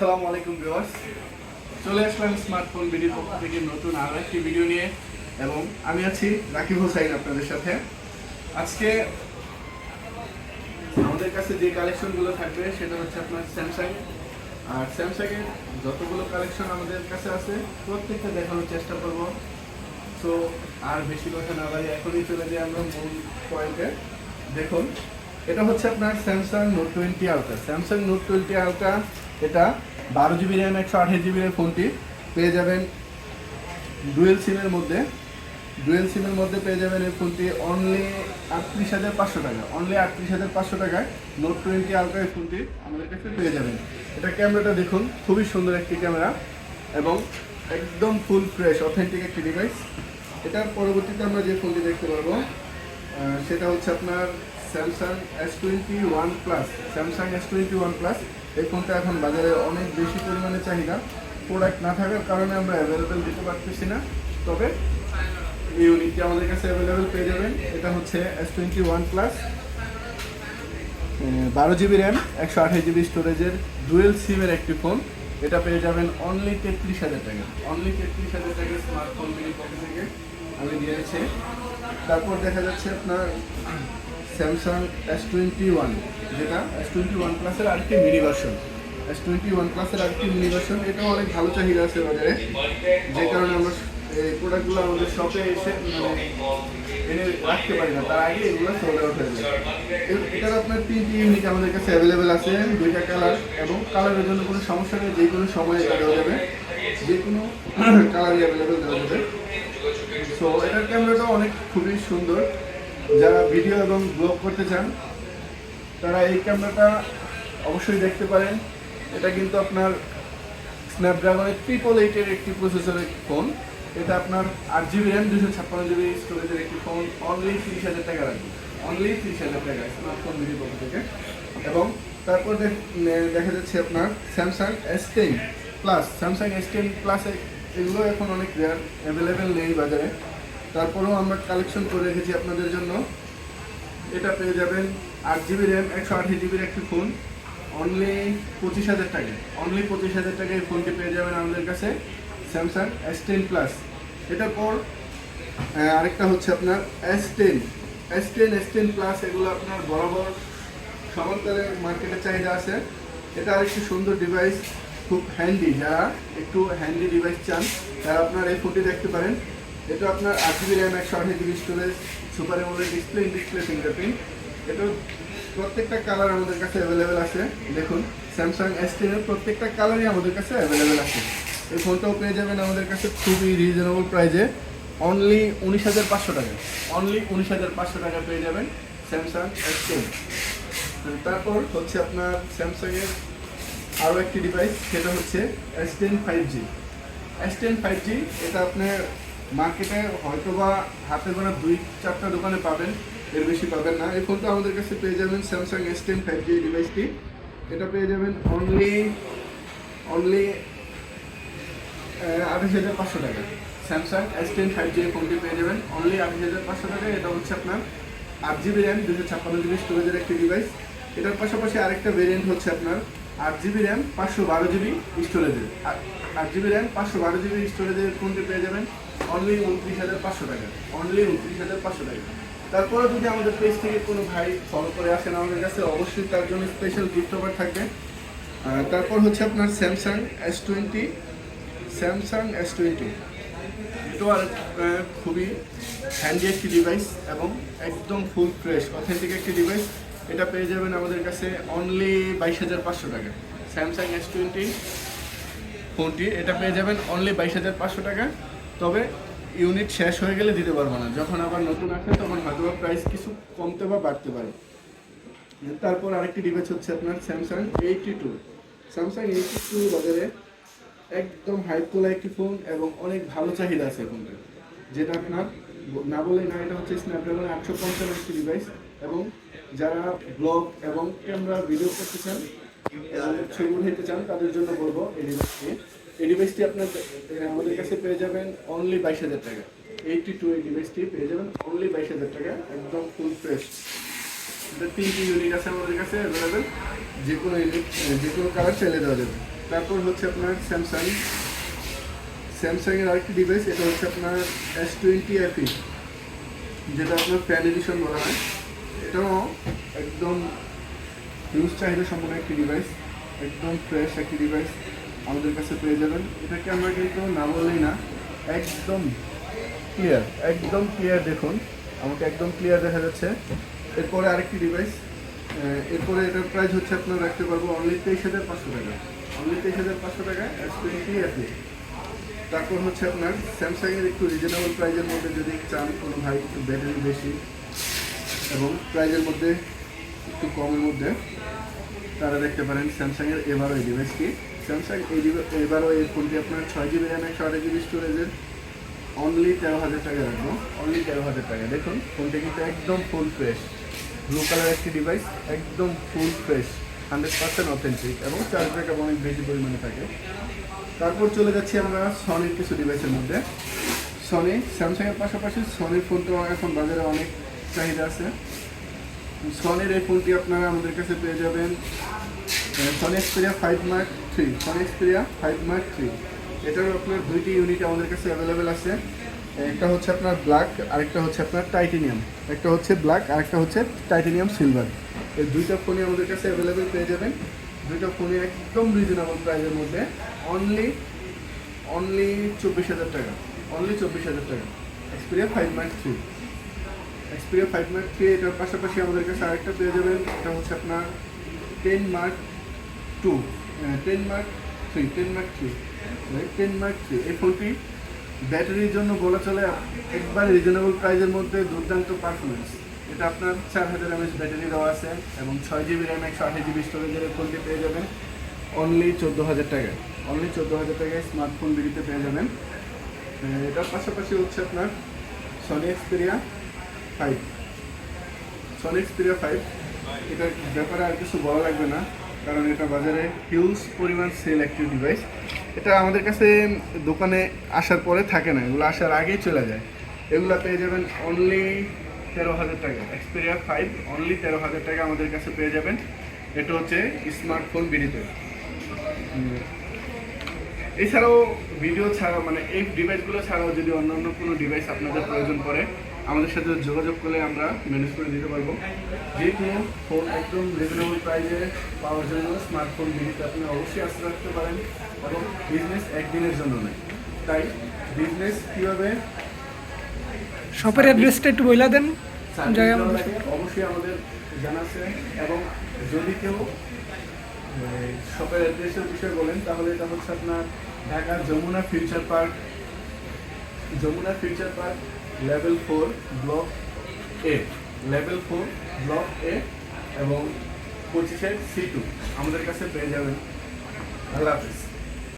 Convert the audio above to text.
আসসালামু আলাইকুম ভিউয়ার্স, চলে আসলাম স্মার্টফোন ভিডিওর পক্ষ থেকে নতুন আরও একটি ভিডিও নিয়ে এবং আমি আছি রাকিব হোসাইন আপনাদের সাথে। আজকে আমাদের কাছে যে কালেকশনগুলো থাকবে সেটা হচ্ছে আপনার স্যামসাং। আর স্যামসাংয়ের যতগুলো কালেকশন আমাদের কাছে আছে প্রত্যেকটা দেখানোর চেষ্টা করব। সো আর বেশি কথা না বাড়ি এখনই চলে যাই আমরা মূল পয়েন্টে। দেখুন, এটা হচ্ছে আপনার Samsung note 20 ultra. Samsung note 20 ultra, এটা 12GB র্যাম 128GB ফোনটি পেয়ে যাবেন ডুয়েল সিমের মধ্যে। পেয়ে যাবেন এই ফোনটি অনলি 38,500 টাকা। অনলি 38,500 টাকায় নোট 20 আলট্রা এই ফোনটি আমাদের কাছে পেয়ে যাবেন। এটা ক্যামেরাটা দেখুন, খুবই সুন্দর একটি ক্যামেরা এবং একদম ফুল ফ্রেশ অথেন্টিক একটি ডিভাইস। এটার পরবর্তীতে আমরা যে ফোনটি দেখতে পারবো সেটা হচ্ছে আপনার Samsung S21 plus. Samsung S21 plus এই ফোনটা এখন বাজারে অনেক বেশি পরিমাণে চাহিদা। প্রোডাক্ট না থাকার কারণে আমরা অ্যাভেলেবেল দিতে পারতেছি না, তবে এই ইউনিটটি আমাদের কাছে অ্যাভেলেবেল পেয়ে যাবেন। এটা হচ্ছে S21 plus, 12GB RAM 128GB স্টোরেজের ডুয়েল সিমের একটি ফোন। এটা পেয়ে যাবেন অনলি 33,000 টাকা। অনলি 33,000 টাকা স্মার্টফোন মিনি পকেট থেকে আমি দিয়েছি। তারপর দেখা যাচ্ছে আপনার স্যামসাং S21, যেটা S21 প্লাসের আরেকটি মিনি ভার্সন। S21 প্লাসের আরেকটি মিনি ভার্সন, এটাও অনেক ভালো চাহিদা আছে বাজারে, যে কারণে আমরা এই প্রোডাক্টগুলো আমাদের শপে এসে এনে রাখতে পারি না, তার আগে এগুলো সোল্ড আউট হয়ে যায়। এটার আপনার 3টি ইউনিট আমাদের কাছে অ্যাভেলেবেল আছে, 2টা কালার, এবং কালারের জন্য কোনো সমস্যা নেই, যে কোনো সময় এটা দেওয়া যাবে, যে কোনো কালারই অ্যাভেলেবেল দেওয়া যাবে। সো এটার ক্যামেরাটাও অনেক খুবই সুন্দর। যারা ভিডিও এবং ব্লগ করতে চান তারা এই ক্যামেরাটা অবশ্যই দেখতে পারেন। এটা কিন্তু আপনার স্ন্যাপড্রাগনের 888-এর একটি প্রসেসরের ফোন। এটা আপনার 8GB র্যাম 256GB স্টোরেজের একটি ফোন। অনলি 30,000 টাকা রাখবে। অনলি 30,000 টাকা স্মার্টফোন ভিডিও পক্ষ থেকে। এবং তারপর দেখা যাচ্ছে আপনার Samsung S10 plus. Samsung S10 plus এগুলো এখন অনেক রেয়ার, অ্যাভেলেবেল নেই বাজারে, তারপরেও আমরা কালেকশন করে রেখেছি আপনাদের জন্য। এটা পেয়ে যাবেন 8GB র্যাম 128GBর একটি ফোন, অনলি 25,000 টাকা। অনলি 25,000 টাকায় এই ফোনটি পেয়ে যাবেন আমাদের কাছে, স্যামসাং S10 প্লাস। এটার পর আরেকটা হচ্ছে আপনার S10 প্লাস। এগুলো আপনার বরাবর সমান্তরে মার্কেটে চাহিদা আছে। এটা আরেকটি সুন্দর ডিভাইস, খুব হ্যান্ডি। যারা একটু হ্যান্ডি ডিভাইস চান তারা আপনার এই ফোনটি দেখতে পারেন। এটা আপনার 8GB RAM 128GB storage, super AMOLED display fingerprint. এটার প্রত্যেকটা কালার আমাদের কাছে অ্যাভেলেবেল আছে। দেখুন, স্যামসাং S10 এর প্রত্যেকটা কালারই আমাদের কাছে অ্যাভেলেবেল আছে। এই ফোনটাও পেয়ে যাবেন আমাদের কাছে খুবই রিজনেবল প্রাইজে, অনলি 19,500 টাকা। অনলি 19,500 টাকা পেয়ে যাবেন স্যামসাং S10। তারপর হচ্ছে আপনার স্যামসাংয়ের আরও একটি ডিভাইস, সেটা হচ্ছে S10 5G। S10 5G এটা আপনার মার্কেটে হয়তোবা হাতে গোনা 2-4টা দোকানে পাবেন, এর বেশি পাবেন না। এই ফোনটা আমাদের কাছে পেয়ে যাবেন স্যামসাং S10 5G ডিভাইসটি। এটা পেয়ে যাবেন অনলি 28,500 টাকা। স্যামসাং S10 5G ফোনটি পেয়ে যাবেন অনলি 28,500 টাকায়। এটা হচ্ছে আপনার 8GB র্যাম 256GB স্টোরেজের একটি ডিভাইস। এটার পাশাপাশি আরেকটা ভেরিয়েন্ট হচ্ছে আপনার 8GB র্যাম 512GB স্টোরেজের। 8GB র্যাম 512GB স্টোরেজের ফোনটি পেয়ে যাবেন অনলি 29,500 টাকা। অনলি 29,500 টাকা। তারপরে যদি আমাদের পেজ থেকে কোনো ভাই ফলো করে আসেন আমাদের কাছে, অবশ্যই তার জন্য স্পেশাল গিফট অফার থাকবে। তারপর হচ্ছে আপনার স্যামসাং S20। এটাও আর খুবই হ্যান্ডি একটি ডিভাইস এবং একদম ফুল ফ্রেশ অথেন্টিক একটি ডিভাইস। এটা পেয়ে যাবেন আমাদের কাছে অনলি 22,500 টাকা। স্যামসাং S20 ফোনটি এটা পেয়ে যাবেন অনলি 22,500 টাকা। তবে ইউনিট শেষ হয়ে গেলে দিতে পারবো না, যখন আবার নতুন আসে তখন হয়তো প্রাইস কিছু কমতে বা বাড়তে পারে। তারপর আরেকটি ডিভাইস হচ্ছে আপনার স্যামসাং 82। স্যামসাং 82 বাজারে একদম হাইপ তোলা একটি ফোন এবং অনেক ভালো চাহিদা আছে ফোনটা, যেটা আপনার না বলেই না। এটা হচ্ছে স্ন্যাপড্রাগন 855 একটি ডিভাইস এবং যারা ব্লগ এবং ক্যামেরা ভিডিও করতে চান, ছবি উঠাইতে চান, তাদের জন্য বলবো এই ডিভাইসটি আপনার আমাদের কাছে পেয়ে যাবেন অনলি 22,000 টাকা। 82 এই ডিভাইসটি পেয়ে যাবেন অনলি 22,000 টাকা, একদম ফুল ফ্রেশ। এটা 3টি ইউনিট আছে আমাদের কাছে অ্যাভেলেবেল, যে কোনো ইউনিট যে কোনো কালার চাইলে দেওয়া যাবে। তারপর হচ্ছে আপনার স্যামসাংয়ের আরেকটি ডিভাইস, এটা হচ্ছে আপনার S20 FE, যেটা আপনার ফ্যান এডিশন বলা হয়। এটাও একদম হিউজ চাহিদা সম্পন্ন একটি ডিভাইস, একদম ফ্রেশ একটি ডিভাইস আমাদের কাছে পেয়ে যাবেন। এটাকে আমরা কিন্তু না বললেই না, একদম ক্লিয়ার দেখুন, আমাকে একদম ক্লিয়ার দেখা যাচ্ছে। এরপরে আরেকটি ডিভাইস, এরপরে এটার প্রাইস হচ্ছে আপনার রাখতে পারবো অনলি 23,500 টাকা, অনলি 23,500 টাকা S20 FE। তারপর হচ্ছে আপনার স্যামসাংয়ের একটু রিজনেবল প্রাইজের মধ্যে যদি চান কোনো ভাই, একটু ব্যাটারি বেশি এবং প্রাইজের মধ্যে একটু কমের মধ্যে, তারা দেখতে পারেন স্যামসাংয়ের এবারও এই ডিভাইসটি। স্যামসাং এবারও এই ফোনটি আপনার 6GB র্যাম 128GB স্টোরেজের অনলি 13,000 টাকা রাখবো, অনলি 13,000 টাকা। দেখুন ফোনটি কিন্তু একদম ফুল ফ্রেশ, ব্লু কালার একটি ডিভাইস, একদম ফুল ফ্রেশ, 100% অথেন্টিক এবং চার্জ ব্যাকআপ অনেক বেশি পরিমাণে থাকে। তারপর চলে যাচ্ছি আমরা সনির কিছু ডিভাইসের মধ্যে। সনি, স্যামসাংয়ের পাশাপাশি সনির ফোনটাও এখন বাজারে অনেক চাহিদা আছে। সনির এই ফোনটি আপনারা আমাদের কাছে পেয়ে যাবেন Sony Xperia 5 Mark III, Sony Xperia 5 Mark III। এটারও আপনার দুইটি ইউনিট আমাদের কাছে অ্যাভেলেবেল আছে। একটা হচ্ছে আপনার ব্ল্যাক, আরেকটা হচ্ছে আপনার টাইটেনিয়াম। একটা হচ্ছে ব্ল্যাক, আরেকটা হচ্ছে টাইটেনিয়াম সিলভার। এই দুইটা ফোনই আমাদের কাছে অ্যাভেলেবেল পেয়ে যাবেন। দুইটা ফোনই একদম রিজনেবল প্রাইসের মধ্যে, অনলি 24,000 টাকা, অনলি 24,000 টাকা। Xperia 5 Mark III, Xperia 5 Mark III। এটার পাশাপাশি আমাদের কাছে আরেকটা পেয়ে যাবেন, এটা হচ্ছে আপনার 10 Mark II, 10 Mark III, 10 Mark III, 10 Mark III। এই ফোনটি ব্যাটারির জন্য বলা চলে একবার রিজনেবল প্রাইসের মধ্যে দুর্দান্ত পারফরমেন্স। এটা আপনার 4000 mAh ব্যাটারি দেওয়া আছে এবং 6GB র্যাম 128GB স্টোরেজের ফোনটি পেয়ে যাবেন অনলি 14,000 টাকায়, অনলি 14,000 টাকায় স্মার্টফোন বিডিতে পেয়ে যাবেন। এটার পাশাপাশি হচ্ছে আপনার সনি এক্সপেরিয়া 5, সনি এক্সপেরিয়া 5। এটার ব্যাপারে আর কিছু বলা লাগবে না, কারণ এটা বাজারে হিউজ পরিমাণ সেল একটি ডিভাইস। এটা আমাদের কাছে দোকানে আসার পরে থাকে না, এগুলো আসার আগেই চলে যায়। এগুলো পেয়ে যাবেন অনলি 13,000 টাকা, এক্সপেরিয়া 5 অনলি 13,000 টাকা আমাদের কাছে পেয়ে যাবেন। এটা হচ্ছে স্মার্টফোন বিডিতে। এছাড়াও ভিডিও ছাড়াও মানে এই ডিভাইসগুলো ছাড়াও যদি অন্যান্য কোনো ডিভাইস আপনাদের প্রয়োজন পড়ে, আমাদের সাথে যোগাযোগ করলে আমরা ম্যানেজ করে দিতে পারবো। যে কোনো ফোন একদম রিজনেবল প্রাইসে পাওয়ার জন্য স্মার্টফোন বিডিতে আপনি অবশ্যই আস্থা রাখতে পারেন। এবং বিজনেস একদিনের জন্য নয়, তাই বিজনেস কীভাবে শপের অ্যাড্রেসটা একটু বলে দেন। অবশ্যই আমাদের জানা আছে। এবং যদি কেউ শপের অ্যাড্রেসের বিষয়ে বলেন, তাহলে এটা হচ্ছে আপনার Dhaka Jamuna Future Park, Jamuna Future Park level 4 block A, level 4 block A এবং 25 C2 আমাদের কাছে পেয়ে যাবেন। আল্লাহ হাফিজ।